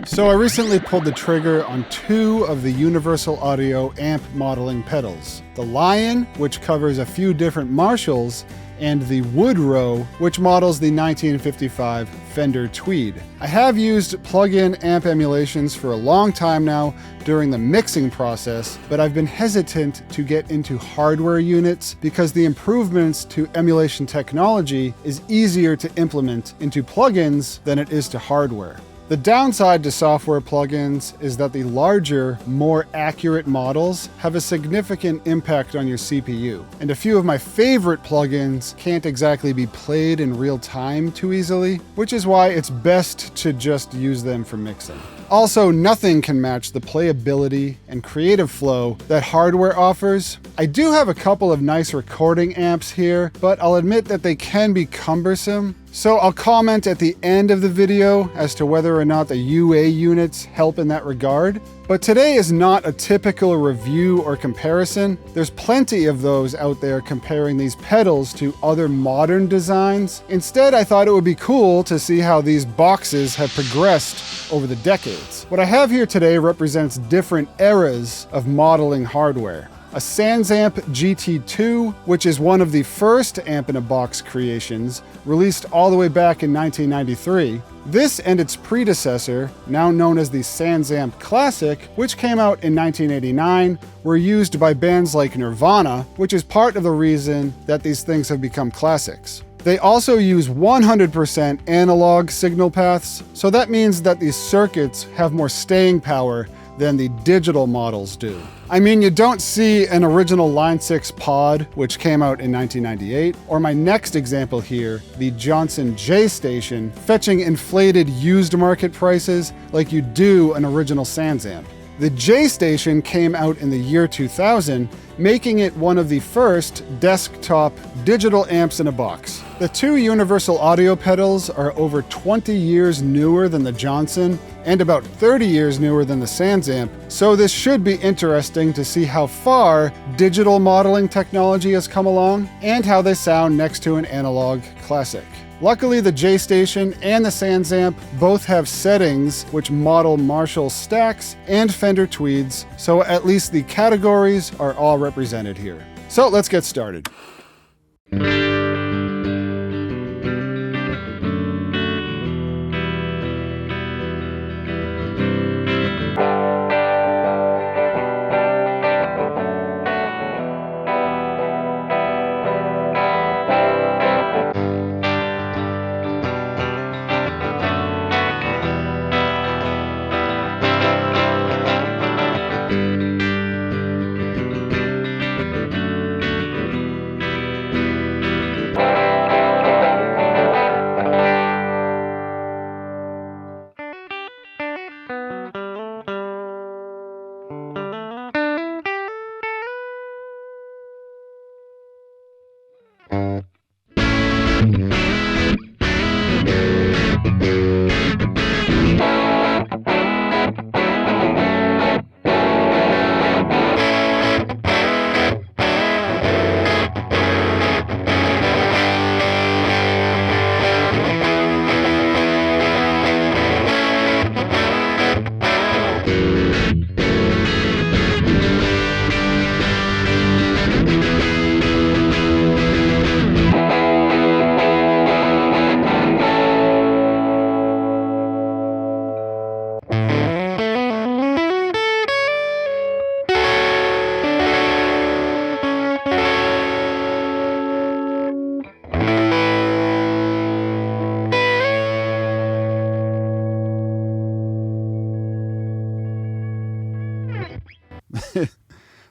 So I recently pulled the trigger on two of the Universal Audio amp modeling pedals. The Lion, which covers a few different Marshalls, and the Woodrow, which models the 1955 Fender Tweed. I have used plug-in amp emulations for a long time now during the mixing process, but I've been hesitant to get into hardware units because the improvements to emulation technology is easier to implement into plugins than it is to hardware. The downside to software plugins is that the larger, more accurate models have a significant impact on your CPU, and a few of my favorite plugins can't exactly be played in real time too easily, which is why it's best to just use them for mixing. Also, nothing can match the playability and creative flow that hardware offers. I do have a couple of nice recording amps here, but I'll admit that they can be cumbersome. So I'll comment at the end of the video as to whether or not the UA units help in that regard. But today is not a typical review or comparison. There's plenty of those out there comparing these pedals to other modern designs. Instead, I thought it would be cool to see how these boxes have progressed over the decades. What I have here today represents different eras of modeling hardware. A SansAmp GT2, which is one of the first amp-in-a-box creations, released all the way back in 1993. This and its predecessor, now known as the SansAmp Classic, which came out in 1989, were used by bands like Nirvana, which is part of the reason that these things have become classics. They also use 100% analog signal paths, so that means that these circuits have more staying power than the digital models do. I mean, you don't see an original Line 6 pod, which came out in 1998, or my next example here, the Johnson J Station, fetching inflated used market prices like you do an original SansAmp. The J Station came out in the year 2000, making it one of the first desktop digital amps in a box. The two Universal Audio pedals are over 20 years newer than the Johnson and about 30 years newer than the SansAmp, so this should be interesting to see how far digital modeling technology has come along and how they sound next to an analog classic. Luckily, the J Station and the SansAmp both have settings which model Marshall stacks and Fender Tweeds, so at least the categories are all represented here. So let's get started.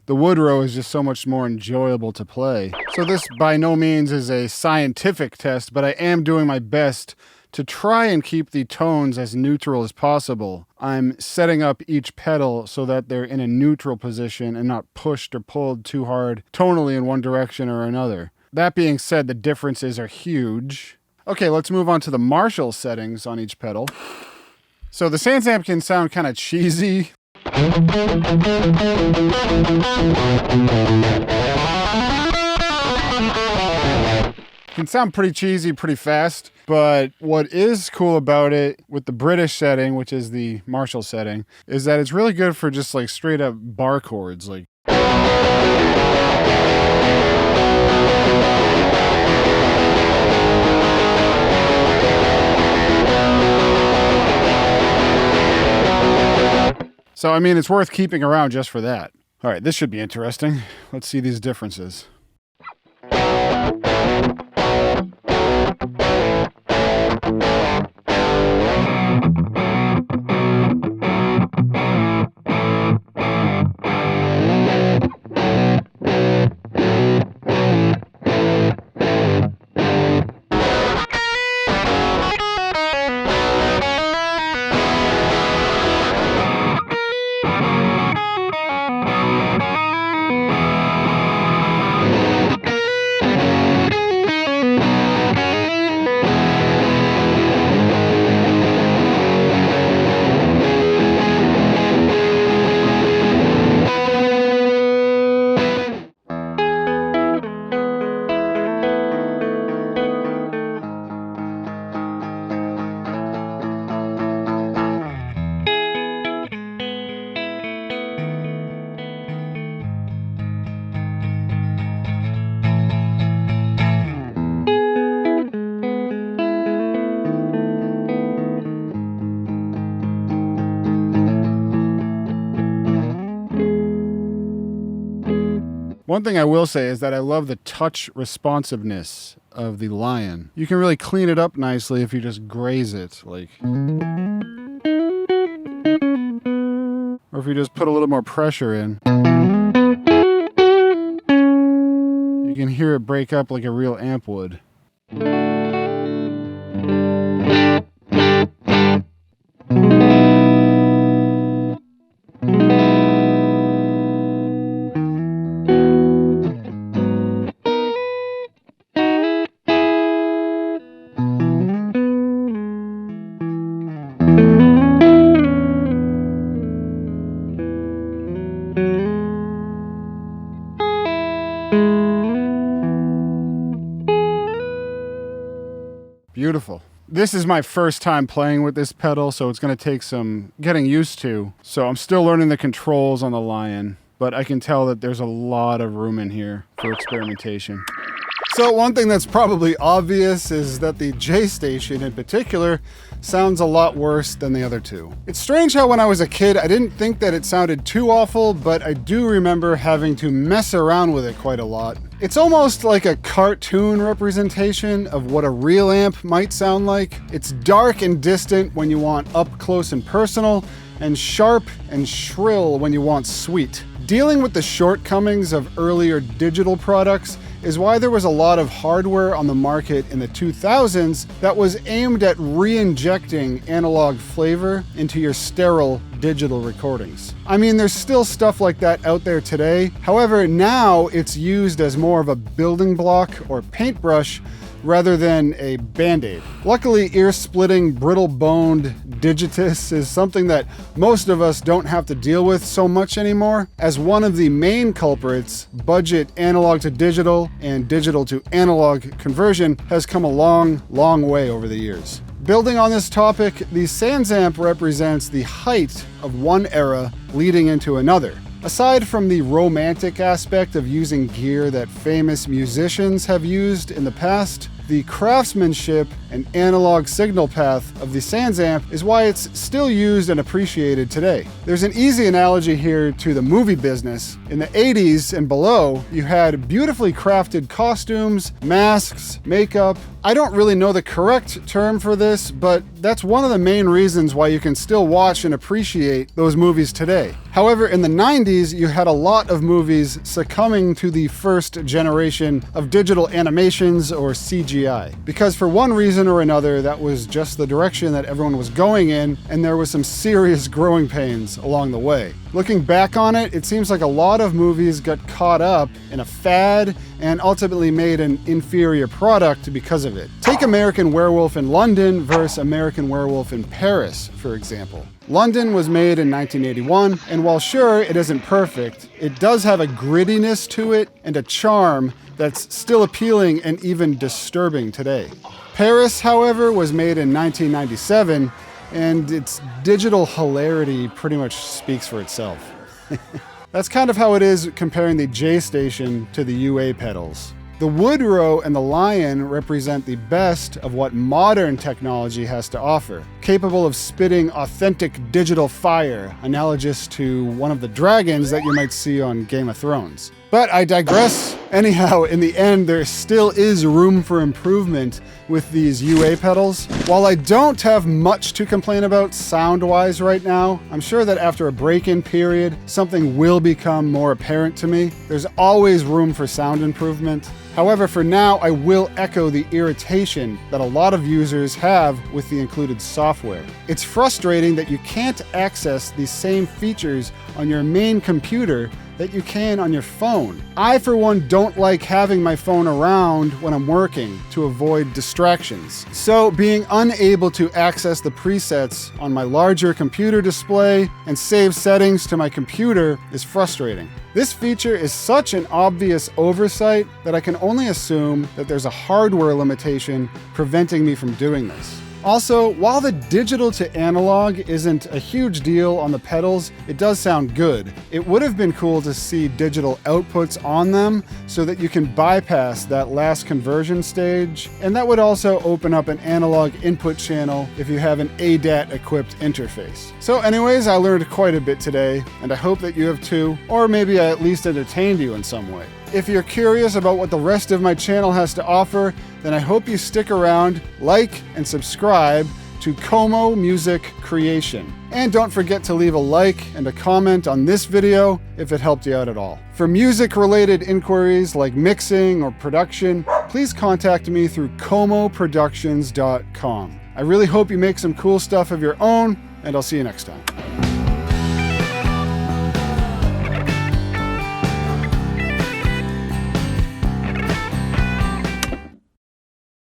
The Woodrow is just so much more enjoyable to play. So this by no means is a scientific test, but I am doing my best to try and keep the tones as neutral as possible. I'm setting up each pedal so that they're in a neutral position and not pushed or pulled too hard tonally in one direction or another. That being said, the differences are huge. Okay, let's move on to the Marshall settings on each pedal. So the SansAmp can sound kind of cheesy. can sound pretty cheesy pretty fast, but what is cool about it with the British setting, which is the Marshall setting, is that it's really good for just like straight up bar chords. Like so, I mean, it's worth keeping around just for that. All right, this should be interesting. Let's see these differences. One thing I will say is that I love the touch responsiveness of the Lion. You can really clean it up nicely if you just graze it, like. Or if you just put a little more pressure in. You can hear it break up like a real amp would. Beautiful. This is my first time playing with this pedal, so it's going to take some getting used to. So I'm still learning the controls on the Lion, but I can tell that there's a lot of room in here for experimentation. So one thing that's probably obvious is that the J station in particular sounds a lot worse than the other two. It's strange how when I was a kid I didn't think that it sounded too awful, but I do remember having to mess around with it quite a lot. It's almost like a cartoon representation of what a real amp might sound like. It's dark and distant when you want up close and personal, and sharp and shrill when you want sweet. Dealing with the shortcomings of earlier digital products is why there was a lot of hardware on the market in the 2000s that was aimed at re-injecting analog flavor into your sterile digital recordings. I mean, there's still stuff like that out there today. However, now it's used as more of a building block or paintbrush rather than a band-aid. Luckily, ear-splitting, brittle-boned Digitus is something that most of us don't have to deal with so much anymore, as one of the main culprits, budget analog to digital and digital to analog conversion, has come a long, long way over the years. Building on this topic, the SansAmp represents the height of one era leading into another. Aside from the romantic aspect of using gear that famous musicians have used in the past, the craftsmanship and analog signal path of the SansAmp is why it's still used and appreciated today. There's an easy analogy here to the movie business. In the 80s and below, you had beautifully crafted costumes, masks, makeup. I don't really know the correct term for this, but that's one of the main reasons why you can still watch and appreciate those movies today. However, in the 90s, you had a lot of movies succumbing to the first generation of digital animations or CGI. Because for one reason or another, that was just the direction that everyone was going in, and there was some serious growing pains along the way. Looking back on it, it seems like a lot of movies got caught up in a fad and ultimately made an inferior product because of it. Take American Werewolf in London versus American Werewolf in Paris, for example. London was made in 1981, and while sure it isn't perfect, it does have a grittiness to it and a charm that's still appealing and even disturbing today. Paris, however, was made in 1997, and its digital hilarity pretty much speaks for itself. That's kind of how it is comparing the J Station to the UA pedals. The Woodrow and the Lion represent the best of what modern technology has to offer, capable of spitting authentic digital fire, analogous to one of the dragons that you might see on Game of Thrones. But I digress. Anyhow, in the end, there still is room for improvement with these UA pedals. While I don't have much to complain about sound-wise right now, I'm sure that after a break-in period, something will become more apparent to me. There's always room for sound improvement. However, for now, I will echo the irritation that a lot of users have with the included software. It's frustrating that you can't access the same features on your main computer that you can on your phone. I, for one, don't like having my phone around when I'm working to avoid distractions. So being unable to access the presets on my larger computer display and save settings to my computer is frustrating. This feature is such an obvious oversight that I can only assume that there's a hardware limitation preventing me from doing this. Also, while the digital to analog isn't a huge deal on the pedals, it does sound good. It would have been cool to see digital outputs on them so that you can bypass that last conversion stage, and that would also open up an analog input channel if you have an ADAT-equipped interface. So anyways, I learned quite a bit today, and I hope that you have too, or maybe I at least entertained you in some way. If you're curious about what the rest of my channel has to offer, then I hope you stick around, like, and subscribe to Como Music Creation. And don't forget to leave a like and a comment on this video if it helped you out at all. For music-related inquiries like mixing or production, please contact me through comoproductions.com. I really hope you make some cool stuff of your own, and I'll see you next time.